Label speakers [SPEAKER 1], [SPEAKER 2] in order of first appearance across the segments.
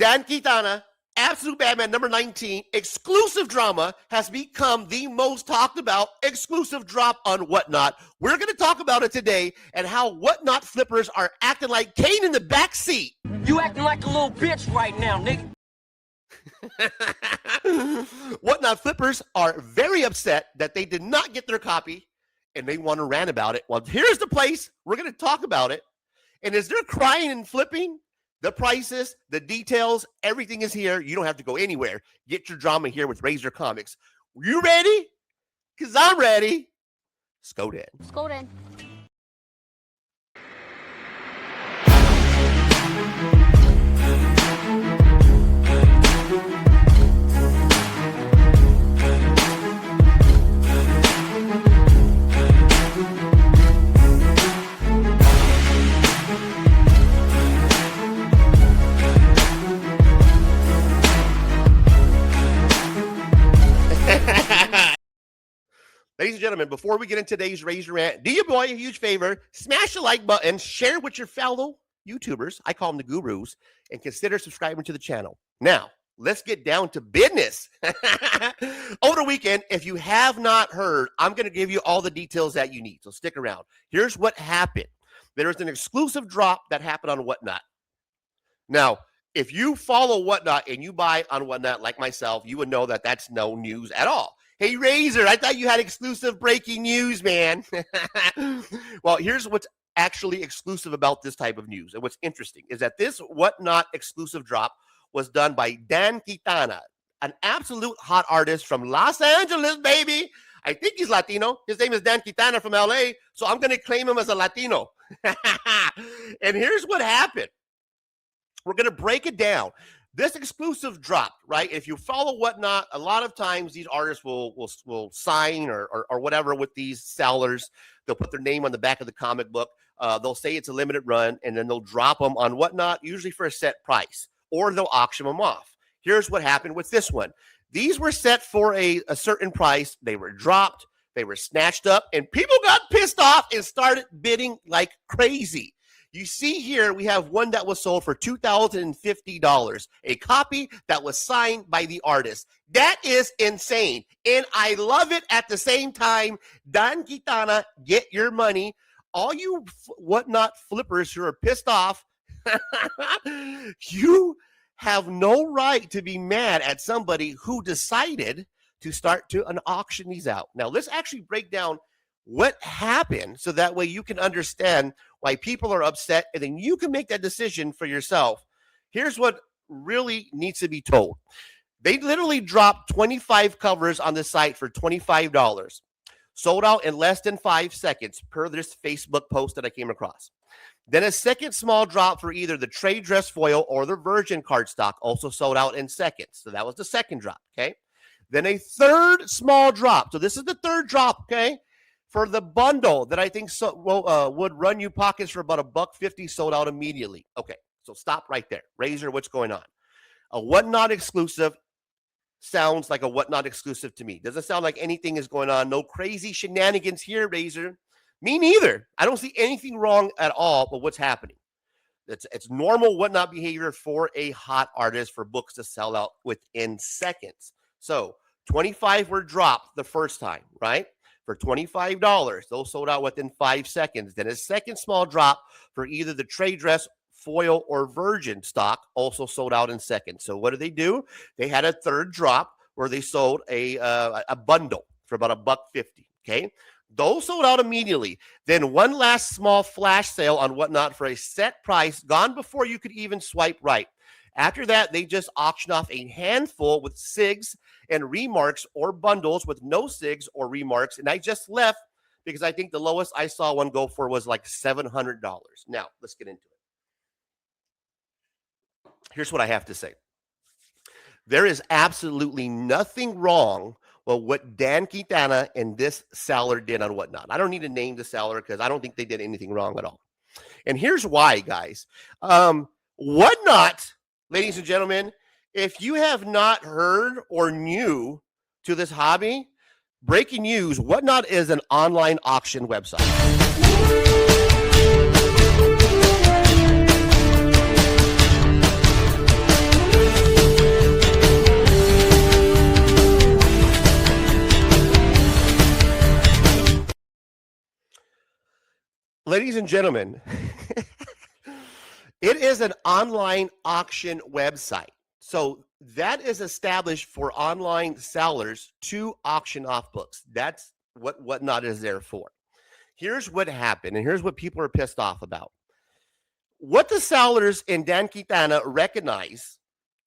[SPEAKER 1] Dan Quintana, Absolute Batman number 19, exclusive drama has become the most talked about exclusive drop on Whatnot. We're going to talk about it today and how Whatnot flippers are acting like Kane in the back seat.
[SPEAKER 2] You acting like a little bitch right now, nigga.
[SPEAKER 1] Whatnot flippers are very upset that they did not get their copy and they want to rant about it. Well, here's the place. We're going to talk about it. And as they're crying and flipping, the prices, the details, everything is here. You don't have to go anywhere. Get your drama here with Razor Comics. You ready? Because I'm ready. Let's go then.
[SPEAKER 3] Let's go then.
[SPEAKER 1] Ladies and gentlemen, before we get into today's Razor Rant, do your boy a huge favor. Smash the like button, share with your fellow YouTubers, I call them the gurus, and consider subscribing to the channel. Now, let's get down to business. Over the weekend, if you have not heard, I'm going to give you all the details that you need, so stick around. Here's what happened. There was an exclusive drop that happened on Whatnot. Now, if you follow Whatnot and you buy on Whatnot like myself, you would know that that's no news at all. Hey, Razor, I thought you had exclusive breaking news, man. Well, here's what's actually exclusive about this type of news. And what's interesting is that this Whatnot exclusive drop was done by Dan Quintana, an absolute hot artist from Los Angeles, baby. I think he's Latino. His name is Dan Quintana from LA, so I'm going to claim him as a Latino. And here's what happened. We're going to break it down. This exclusive dropped, right? If you follow Whatnot, a lot of times these artists will sign or whatever with these sellers. They'll put their name on the back of the comic book. They'll say it's a limited run, and then they'll drop them on Whatnot, usually for a set price, or they'll auction them off. Here's what happened with this one. These were set for a certain price. They were dropped. They were snatched up, and people got pissed off and started bidding like crazy. You see here, we have one that was sold for $2,050, a copy that was signed by the artist. That is insane, and I love it at the same time. Dan Quintana, get your money. All you Whatnot flippers who are pissed off, you have no right to be mad at somebody who decided to start to auction these out. Now, let's actually break down what happened so that way you can understand why people are upset, and then you can make that decision for yourself. Here's what really needs to be told. They literally dropped 25 covers on the site for $25. Sold out in less than 5 seconds per this Facebook post that I came across. Then a second small drop for either the trade dress foil or the virgin cardstock, also sold out in seconds. So that was the second drop, okay? Then a third small drop. So this is the third drop, okay? For the bundle that I think would run you pockets for about $1.50, sold out immediately. Okay, so stop right there. Razor, what's going on? A Whatnot exclusive sounds like a Whatnot exclusive to me. Doesn't sound like anything is going on. No crazy shenanigans here, Razor. Me neither. I don't see anything wrong at all with what's happening. It's normal Whatnot behavior for a hot artist for books to sell out within seconds. So 25 were dropped the first time, right? For $25. Those sold out within 5 seconds. Then a second small drop for either the trade dress, foil, or virgin stock, also sold out in seconds. So what do? They had a third drop where they sold a bundle for about $1.50. Okay, those sold out immediately. Then one last small flash sale on Whatnot for a set price, gone before you could even swipe right. After that, they just auctioned off a handful with SIGs and remarks or bundles with no SIGs or remarks. And I just left because I think the lowest I saw one go for was like $700. Now, let's get into it. Here's what I have to say. There is absolutely nothing wrong with what Dan Quintana and this seller did on Whatnot. I don't need to name the seller because I don't think they did anything wrong at all. And here's why, guys. Whatnot, ladies and gentlemen, if you have not heard or new to this hobby, breaking news, Whatnot is an online auction website. ladies and gentlemen, it is an online auction website. So that is established for online sellers to auction off books. That's what Whatnot is there for. Here's what happened, and here's what people are pissed off about. What the sellers in Dan Quintana recognize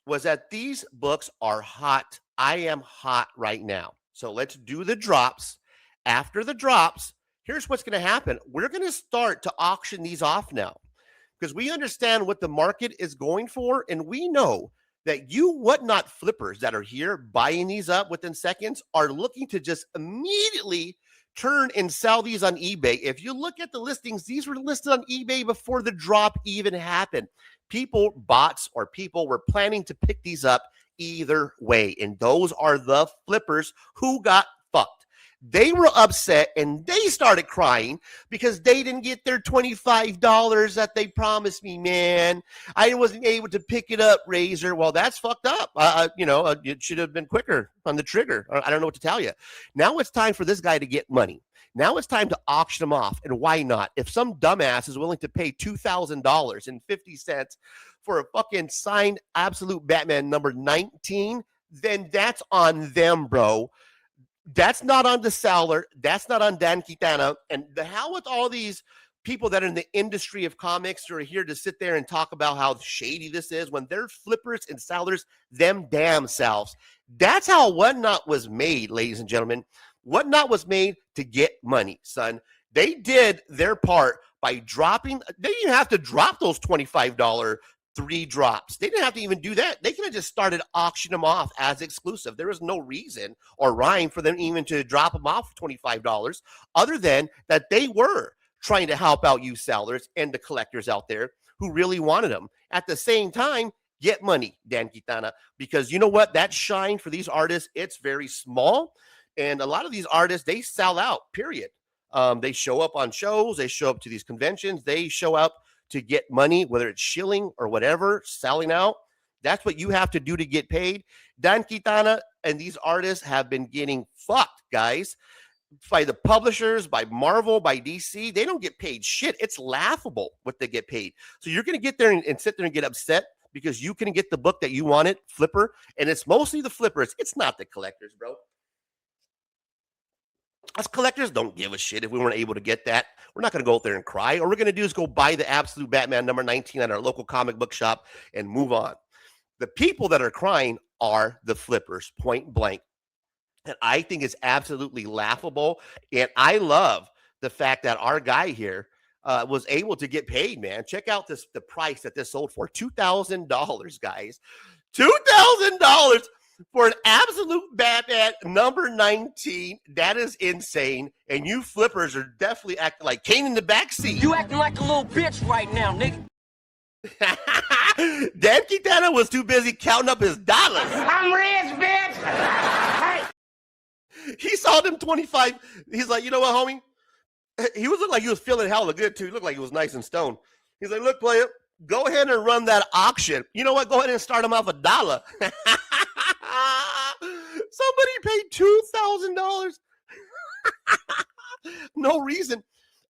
[SPEAKER 1] was that these books are hot. I am hot right now. So let's do the drops. After the drops, here's what's going to happen. We're going to start to auction these off now because we understand what the market is going for. And we know that you Whatnot flippers that are here buying these up within seconds are looking to just immediately turn and sell these on eBay. If you look at the listings, these were listed on eBay before the drop even happened. People, bots, or people were planning to pick these up either way. And those are the flippers who got fucked. They were upset and they started crying because they didn't get their $25 that they promised me, man. I wasn't able to pick it up, Razor. Well, that's fucked up. It should have been quicker on the trigger. I don't know what to tell you. Now it's time for this guy to get money. Now it's time to auction them off. And why not? If some dumbass is willing to pay $2,000.50 for a fucking signed Absolute Batman number 19, then that's on them, bro. That's not on the seller. That's not on Dan Quintana. And the hell with all these people that are in the industry of comics who are here to sit there and talk about how shady this is when they're flippers and sellers them damn selves. That's how Whatnot was made, ladies and gentlemen. Whatnot was made to get money, son. They did their part by dropping. They didn't have to drop those $25 3 drops. They didn't have to even do that. They could have just started auctioning them off as exclusive. There was no reason or rhyme for them even to drop them off $25 other than that they were trying to help out you sellers and the collectors out there who really wanted them. At the same time, get money, Dan Quintana, because you know what? That shine for these artists, it's very small. And a lot of these artists, they sell out, period. They show up on shows. They show up to these conventions. They show up to get money, whether it's shilling or whatever, selling out. That's what you have to do to get paid. Dan Quintana and these artists have been getting fucked, guys, by the publishers, by Marvel, by DC. They don't get paid shit. It's laughable what they get paid. So you're going to get there and sit there and get upset because you couldn't get the book that you wanted, flipper, and it's mostly the flippers. It's not the collectors, bro. Us collectors don't give a shit if we weren't able to get that. We're not going to go out there and cry. All we're going to do is go buy the Absolute Batman number 19 at our local comic book shop and move on. The people that are crying are the flippers, point blank. And I think it's absolutely laughable. And I love the fact that our guy here was able to get paid, man. Check out the price that this sold for. $2,000, guys. $2,000 for an Absolute Batman number 19. That is insane. And you flippers are definitely acting like Kane in the backseat.
[SPEAKER 2] You acting like a little bitch right now, nigga.
[SPEAKER 1] Dan Quintana was too busy counting up his dollars.
[SPEAKER 2] I'm rich, bitch.
[SPEAKER 1] He saw them 25. He's like, you know what, homie? He was looking like he was feeling hella good, too. He looked like he was nice and stoned. He's like, look, player, go ahead and run that auction. You know what? Go ahead and start him off $1. Somebody paid $2,000. No reason.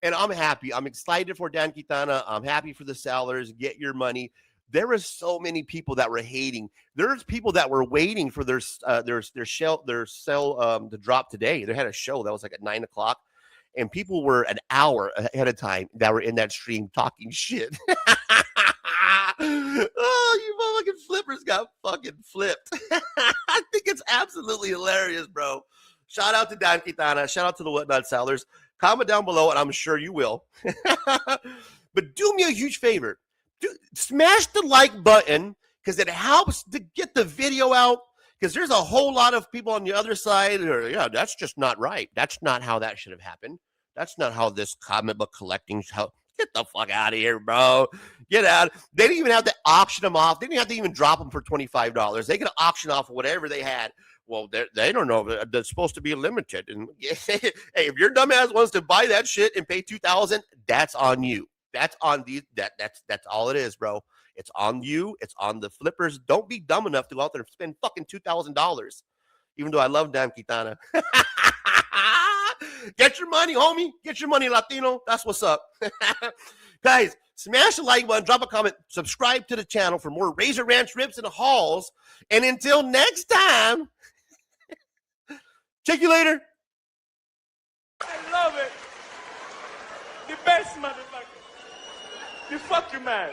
[SPEAKER 1] And I'm happy. I'm excited for Dan Quintana. I'm happy for the sellers. Get your money. There were so many people that were hating. There's people that were waiting for their sell to drop today. They had a show that was like at 9:00, and people were an hour ahead of time that were in that stream talking shit. Oh, you fucking flippers got fucking flipped. I think it's absolutely hilarious, bro. Shout out to Dan Quintana. Shout out to the Whatnot sellers. Comment down below, and I'm sure you will. But do me a huge favor. Smash the like button because it helps to get the video out. Because there's a whole lot of people on the other side who are, yeah, that's just not right. That's not how that should have happened. That's not how this comic book collecting. Get the fuck out of here, bro. Get out. They didn't even have to auction them off. They didn't have to even drop them for $25. They could auction off whatever they had. Well, they don't know. They're supposed to be limited. And hey, if your dumbass wants to buy that shit and pay $2,000, that's on you. That's on the that's all it is, bro. It's on you. It's on the flippers. Don't be dumb enough to go out there and spend fucking $2,000. Even though I love Dan Quintana. Get your money, homie. Get your money, Latino. That's what's up. Guys, smash the like button, drop a comment, subscribe to the channel for more Razor Ranch rips and hauls. And until next time, check you later.
[SPEAKER 3] I love it. The best motherfucker. The fucking man.